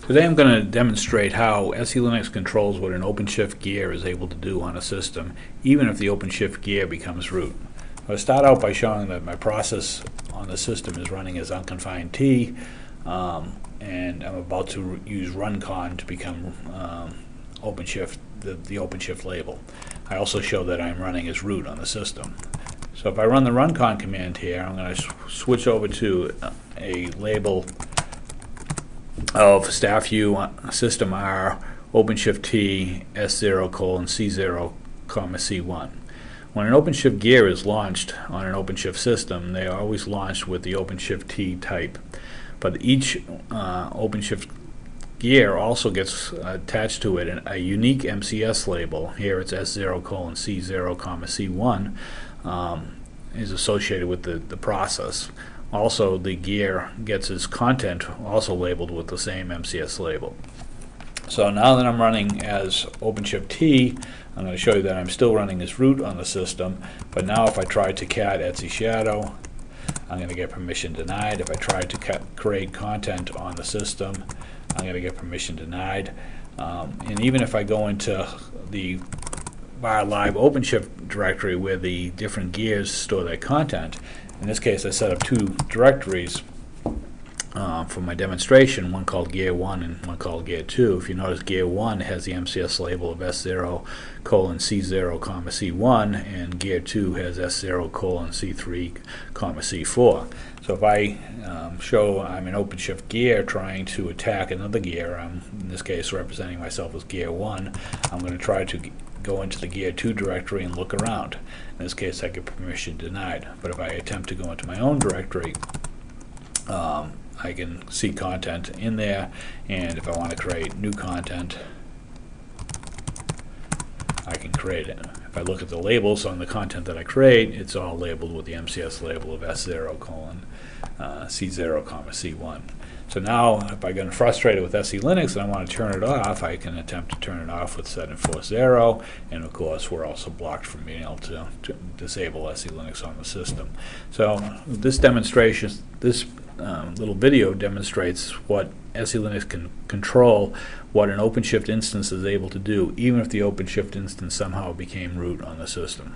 Today I'm going to demonstrate how SELinux controls what an OpenShift Gear is able to do on a system, even if the OpenShift Gear becomes root. I'll start out by showing that my process on the system is running as unconfined T, and I'm about to use runcon to become OpenShift, the OpenShift label. I also show that I'm running as root on the system. So if I run the runcon command here, I'm going to switch over to a label of staff U system R OpenShift T S0:C0, C1. When an OpenShift Gear is launched on an OpenShift system, they are always launched with the OpenShift T type. But each OpenShift Gear also gets attached to it a unique MCS label. Here it's S0:C0, C1 is associated with the process. Also, the gear gets its content also labeled with the same MCS label. So now that I'm running as OpenShift T, I'm going to show you that I'm still running as root on the system, but now if I try to cat etc shadow, I'm going to get permission denied. If I try to create content on the system, I'm going to get permission denied. And even if I go into the var live OpenShift directory where the different gears store their content, in this case I set up two directories for my demonstration, one called Gear 1 and one called Gear 2. If you notice, Gear 1 has the MCS label of S0:C0, C1, and Gear 2 has S0:C3, C4. So if I show I'm an OpenShift Gear trying to attack another gear, I'm in this case representing myself as Gear 1, I'm going to try to go into the Gear 2 directory and look around. In this case I get permission denied. But if I attempt to go into my own directory, I can see content in there, and if I want to create new content, I can create it. If I look at the labels on the content that I create, it's all labeled with the MCS label of S0:C0, C1. So now if I get frustrated with SELinux and I want to turn it off, I can attempt to turn it off with set and force 0, and of course we're also blocked from being able to disable SELinux on the system. So this demonstration, this little video demonstrates what SELinux can control, what an OpenShift instance is able to do, even if the OpenShift instance somehow became root on the system.